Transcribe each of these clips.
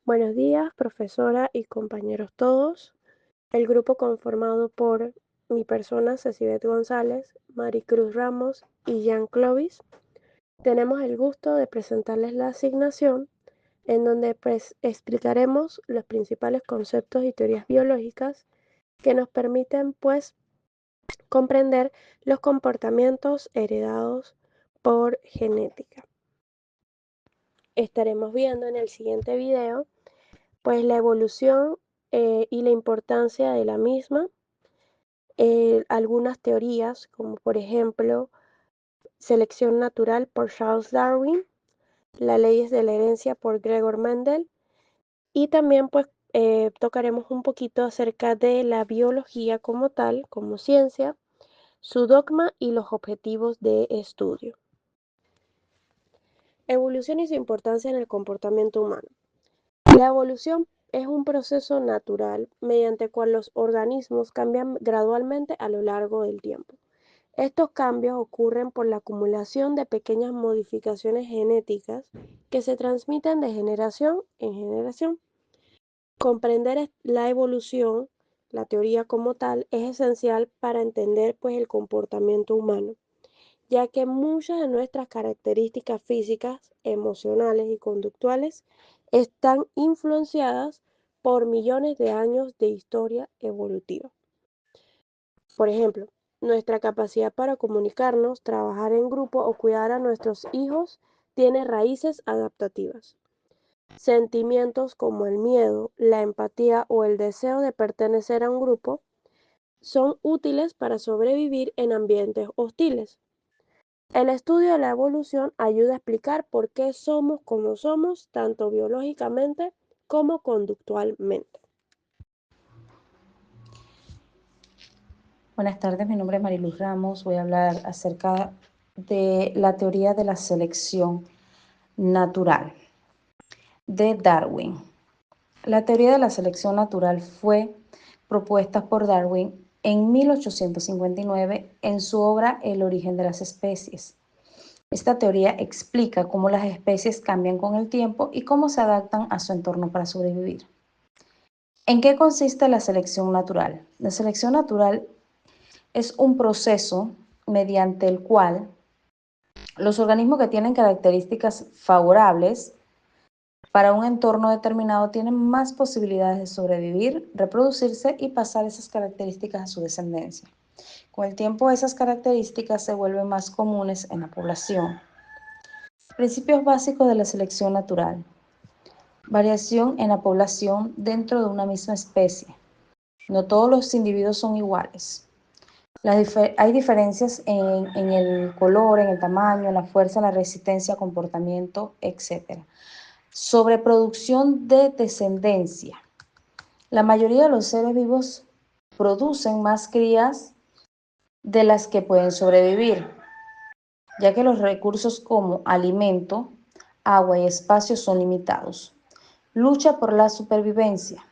Buenos días, profesora y compañeros todos. El grupo conformado por mi persona, Cecibet González, Maricruz Ramos y Jean Clovis, tenemos el gusto de presentarles la asignación en donde explicaremos los principales conceptos y teorías biológicas que nos permiten comprender los comportamientos heredados por genética. Estaremos viendo en el siguiente video la evolución y la importancia de la misma, algunas teorías como por ejemplo selección natural por Charles Darwin, las leyes de la herencia por Gregor Mendel y también tocaremos un poquito acerca de la biología como tal, como ciencia, su dogma y los objetivos de estudio. Evolución y su importancia en el comportamiento humano. La evolución es un proceso natural mediante el cual los organismos cambian gradualmente a lo largo del tiempo. Estos cambios ocurren por la acumulación de pequeñas modificaciones genéticas que se transmiten de generación en generación. Comprender la evolución, la teoría como tal, es esencial para entender el comportamiento humano, ya que muchas de nuestras características físicas, emocionales y conductuales están influenciadas por millones de años de historia evolutiva. Por ejemplo, nuestra capacidad para comunicarnos, trabajar en grupo o cuidar a nuestros hijos tiene raíces adaptativas. Sentimientos como el miedo, la empatía o el deseo de pertenecer a un grupo son útiles para sobrevivir en ambientes hostiles. El estudio de la evolución ayuda a explicar por qué somos como somos, tanto biológicamente como conductualmente. Buenas tardes, mi nombre es Mariluz Ramos. Voy a hablar acerca de la teoría de la selección natural de Darwin. La teoría de la selección natural fue propuesta por Darwin en 1859 en su obra El origen de las especies. Esta teoría explica cómo las especies cambian con el tiempo y cómo se adaptan a su entorno para sobrevivir. ¿En qué consiste la selección natural? La selección natural es un proceso mediante el cual los organismos que tienen características favorables para un entorno determinado tienen más posibilidades de sobrevivir, reproducirse y pasar esas características a su descendencia. Con el tiempo, esas características se vuelven más comunes en la población. Principios básicos de la selección natural. Variación en la población dentro de una misma especie. No todos los individuos son iguales. Hay diferencias en el color, en el tamaño, en la fuerza, en la resistencia, comportamiento, etc. Sobreproducción de descendencia. La mayoría de los seres vivos producen más crías de las que pueden sobrevivir, ya que los recursos como alimento, agua y espacio son limitados. Lucha por la supervivencia.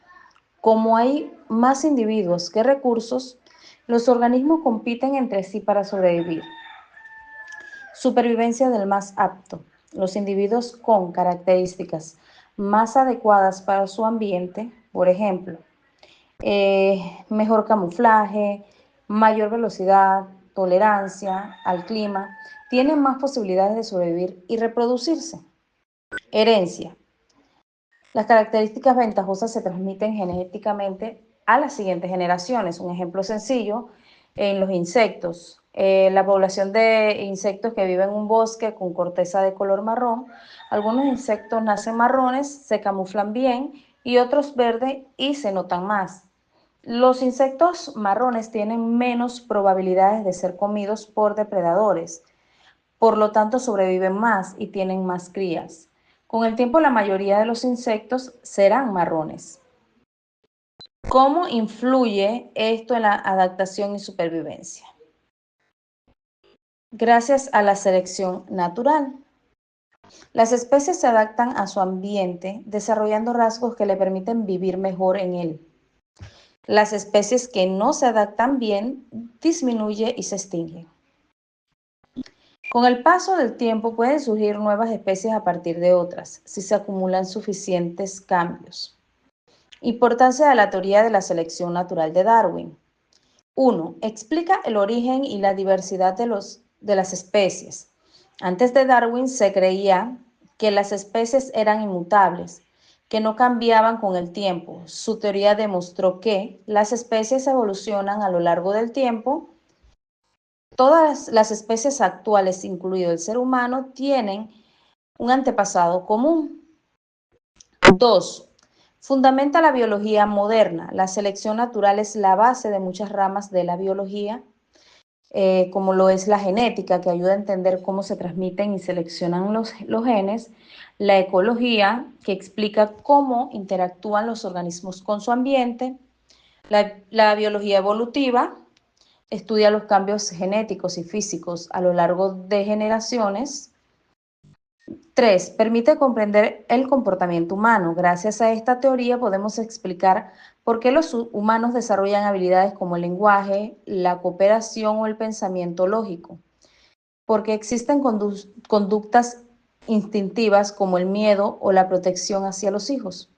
Como hay más individuos que recursos, los organismos compiten entre sí para sobrevivir. Supervivencia del más apto. Los individuos con características más adecuadas para su ambiente, por ejemplo, mejor camuflaje, mayor velocidad, tolerancia al clima, tienen más posibilidades de sobrevivir y reproducirse. Herencia. Las características ventajosas se transmiten genéticamente a las siguientes generaciones. Un ejemplo sencillo, en los insectos. La población de insectos que viven en un bosque con corteza de color marrón, algunos insectos nacen marrones, se camuflan bien y otros verdes y se notan más. Los insectos marrones tienen menos probabilidades de ser comidos por depredadores, por lo tanto sobreviven más y tienen más crías. Con el tiempo la mayoría de los insectos serán marrones. ¿Cómo influye esto en la adaptación y supervivencia? Gracias a la selección natural. Las especies se adaptan a su ambiente desarrollando rasgos que le permiten vivir mejor en él. Las especies que no se adaptan bien disminuyen y se extinguen. Con el paso del tiempo pueden surgir nuevas especies a partir de otras, si se acumulan suficientes cambios. Importancia de la teoría de la selección natural de Darwin. 1. Explica el origen y la diversidad de las especies. Antes de Darwin se creía que las especies eran inmutables, que no cambiaban con el tiempo. Su teoría demostró que las especies evolucionan a lo largo del tiempo. Todas las especies actuales, incluido el ser humano, tienen un antepasado común. 2. Fundamenta la biología moderna. La selección natural es la base de muchas ramas de la biología, como lo es la genética, que ayuda a entender cómo se transmiten y seleccionan los genes, la ecología, que explica cómo interactúan los organismos con su ambiente, la biología evolutiva, estudia los cambios genéticos y físicos a lo largo de generaciones. 3. Permite comprender el comportamiento humano. Gracias a esta teoría podemos explicar por qué los humanos desarrollan habilidades como el lenguaje, la cooperación o el pensamiento lógico. Porque existen conductas instintivas como el miedo o la protección hacia los hijos.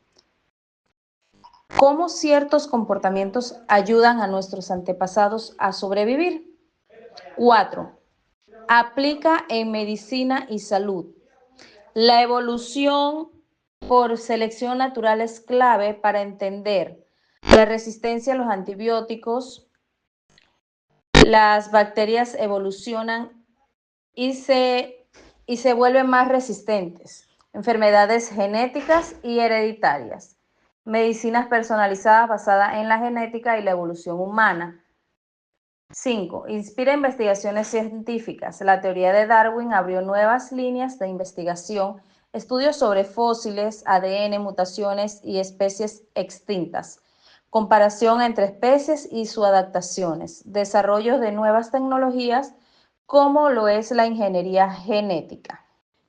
¿Cómo ciertos comportamientos ayudan a nuestros antepasados a sobrevivir? 4. Aplica en medicina y salud. La evolución por selección natural es clave para entender la resistencia a los antibióticos. Las bacterias evolucionan y se vuelven más resistentes. Enfermedades genéticas y hereditarias. Medicinas personalizadas basadas en la genética y la evolución humana. 5. Inspira investigaciones científicas. La teoría de Darwin abrió nuevas líneas de investigación, estudios sobre fósiles, ADN, mutaciones y especies extintas, comparación entre especies y sus adaptaciones, desarrollo de nuevas tecnologías como lo es la ingeniería genética.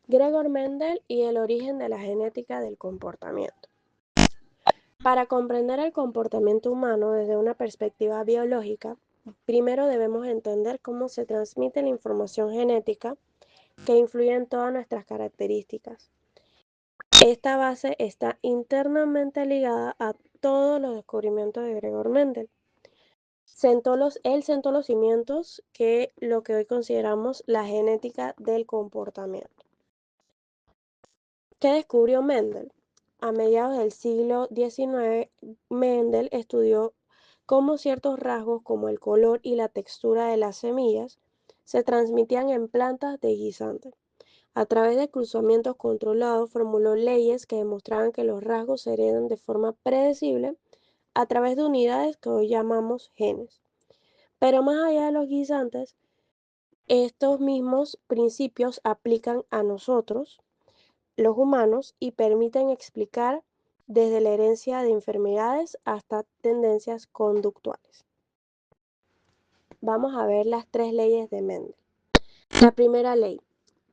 Gregor Mendel y el origen de la genética del comportamiento. Para comprender el comportamiento humano desde una perspectiva biológica, primero debemos entender cómo se transmite la información genética que influye en todas nuestras características. Esta base está internamente ligada a todos los descubrimientos de Gregor Mendel. Él sentó los cimientos que lo que hoy consideramos la genética del comportamiento. ¿Qué descubrió Mendel? A mediados del siglo XIX, Mendel estudió cómo ciertos rasgos como el color y la textura de las semillas se transmitían en plantas de guisante. A través de cruzamientos controlados, formuló leyes que demostraban que los rasgos se heredan de forma predecible a través de unidades que hoy llamamos genes. Pero más allá de los guisantes, estos mismos principios aplican a nosotros, los humanos, y permiten explicar desde la herencia de enfermedades hasta tendencias conductuales. Vamos a ver las 3 leyes de Mendel. La primera ley: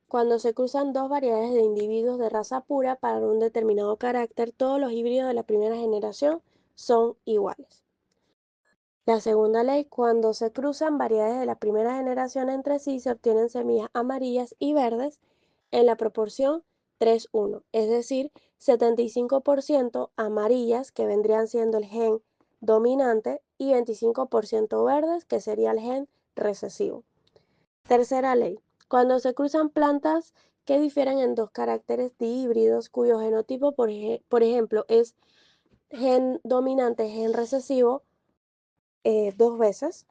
cuando se cruzan dos variedades de individuos de raza pura para un determinado carácter, todos los híbridos de la primera generación son iguales. La segunda ley: cuando se cruzan variedades de la primera generación entre sí, se obtienen semillas amarillas y verdes en la proporción 3:1, es decir, 75% amarillas, que vendrían siendo el gen dominante, y 25% verdes, que sería el gen recesivo. Tercera ley: cuando se cruzan plantas que difieren en dos caracteres dihíbridos cuyo genotipo, por ejemplo, es gen dominante, gen recesivo, 2 veces,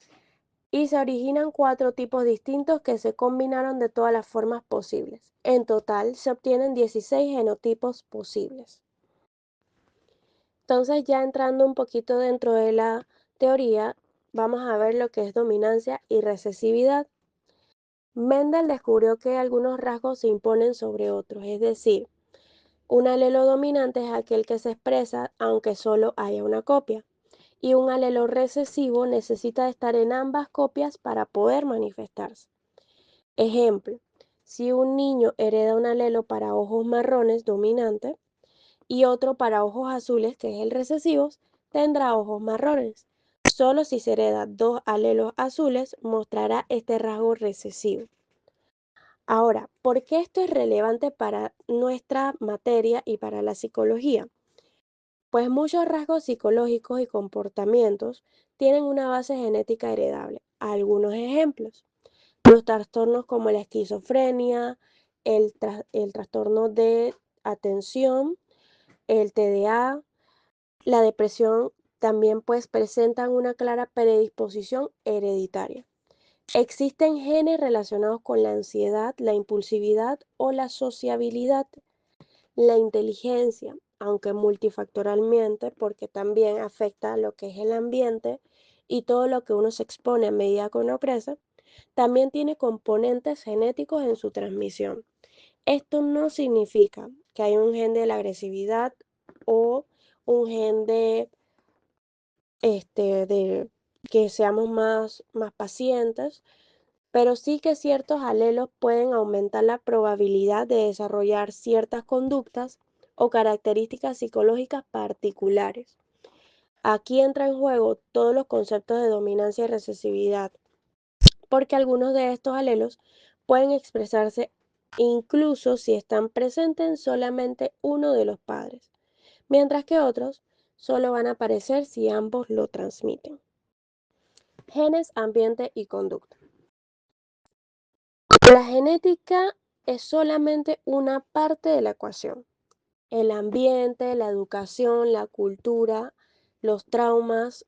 y se originan 4 tipos distintos que se combinaron de todas las formas posibles. En total se obtienen 16 genotipos posibles. Entonces, ya entrando un poquito dentro de la teoría, vamos a ver lo que es dominancia y recesividad. Mendel descubrió que algunos rasgos se imponen sobre otros, es decir, un alelo dominante es aquel que se expresa aunque solo haya una copia, y un alelo recesivo necesita estar en ambas copias para poder manifestarse. Ejemplo: si un niño hereda un alelo para ojos marrones dominante y otro para ojos azules, que es el recesivo, tendrá ojos marrones. Solo si se hereda 2 alelos azules mostrará este rasgo recesivo. Ahora, ¿por qué esto es relevante para nuestra materia y para la psicología? Pues muchos rasgos psicológicos y comportamientos tienen una base genética heredable. Algunos ejemplos: los trastornos como la esquizofrenia, el trastorno de atención, el TDA, la depresión también pues presentan una clara predisposición hereditaria. Existen genes relacionados con la ansiedad, la impulsividad o la sociabilidad. La inteligencia, aunque multifactorialmente, porque también afecta lo que es el ambiente y todo lo que uno se expone a medida que uno crece, también tiene componentes genéticos en su transmisión. Esto no significa que hay un gen de la agresividad o un gen de que seamos más pacientes, pero sí que ciertos alelos pueden aumentar la probabilidad de desarrollar ciertas conductas o características psicológicas particulares. Aquí entra en juego todos los conceptos de dominancia y recesividad, porque algunos de estos alelos pueden expresarse incluso si están presentes en solamente uno de los padres, mientras que otros solo van a aparecer si ambos lo transmiten. Genes, ambiente y conducta. La genética es solamente una parte de la ecuación. El ambiente, la educación, la cultura, los traumas,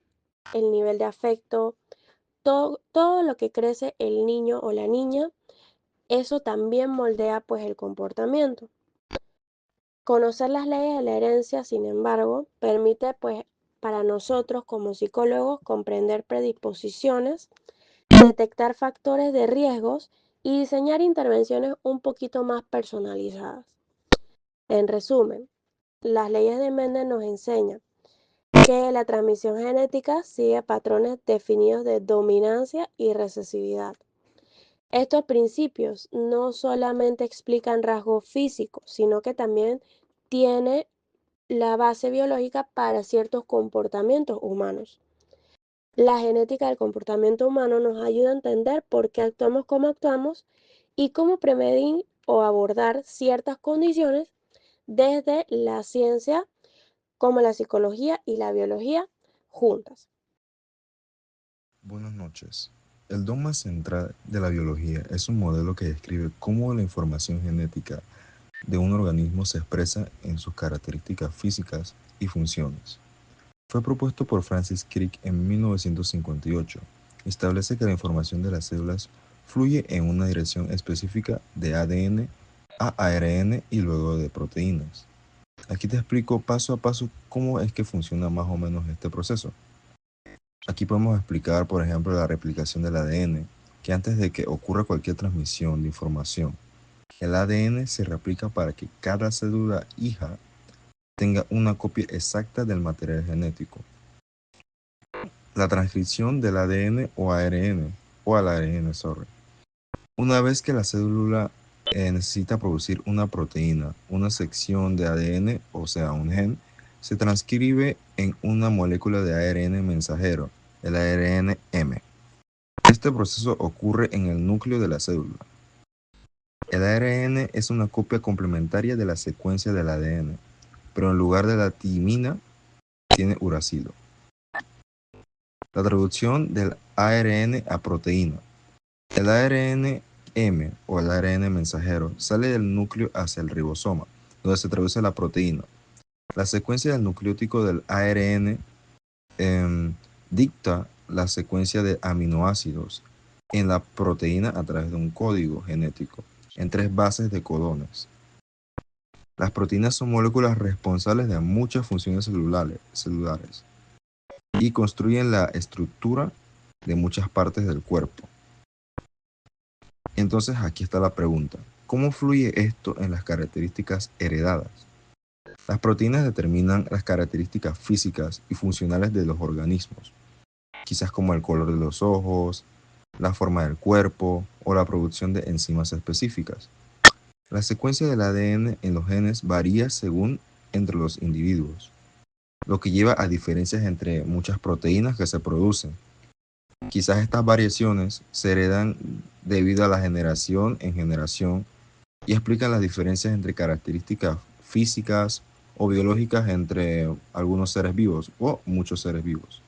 el nivel de afecto, todo lo que crece el niño o la niña, eso también moldea pues el comportamiento. Conocer las leyes de la herencia, sin embargo, permite pues para nosotros como psicólogos comprender predisposiciones, detectar factores de riesgos y diseñar intervenciones un poquito más personalizadas. En resumen, las leyes de Mendel nos enseñan que la transmisión genética sigue patrones definidos de dominancia y recesividad. Estos principios no solamente explican rasgos físicos, sino que también tiene la base biológica para ciertos comportamientos humanos. La genética del comportamiento humano nos ayuda a entender por qué actuamos como actuamos y cómo prevenir o abordar ciertas condiciones desde la ciencia como la psicología y la biología juntas. Buenas noches. El dogma central de la biología es un modelo que describe cómo la información genética de un organismo se expresa en sus características físicas y funciones. Fue propuesto por Francis Crick en 1958. Establece que la información de las células fluye en una dirección específica de ADN a ARN y luego de proteínas. Aquí te explico paso a paso cómo es que funciona más o menos este proceso. Aquí podemos explicar, por ejemplo, la replicación del ADN, que antes de que ocurra cualquier transmisión de información, el ADN se replica para que cada célula hija tenga una copia exacta del material genético. La transcripción del ADN o ARN, o al ARN, Una vez que la célula necesita producir una proteína, una sección de ADN, o sea, un gen, se transcribe en una molécula de ARN mensajero, el ARN-M. Este proceso ocurre en el núcleo de la célula. El ARN es una copia complementaria de la secuencia del ADN, pero en lugar de la timina, tiene uracilo. La traducción del ARN a proteína. El ARN-M o el ARN mensajero sale del núcleo hacia el ribosoma, donde se traduce la proteína. La secuencia del nucleótido del ARN dicta la secuencia de aminoácidos en la proteína a través de un código genético en 3 bases de codones. Las proteínas son moléculas responsables de muchas funciones celulares y construyen la estructura de muchas partes del cuerpo. Entonces aquí está la pregunta: ¿cómo fluye esto en las características heredadas? Las proteínas determinan las características físicas y funcionales de los organismos, quizás como el color de los ojos, la forma del cuerpo o la producción de enzimas específicas. La secuencia del ADN en los genes varía según entre los individuos, lo que lleva a diferencias entre muchas proteínas que se producen. Quizás estas variaciones se heredan debido a la generación en generación y explican las diferencias entre características físicas o biológicas entre algunos seres vivos o muchos seres vivos.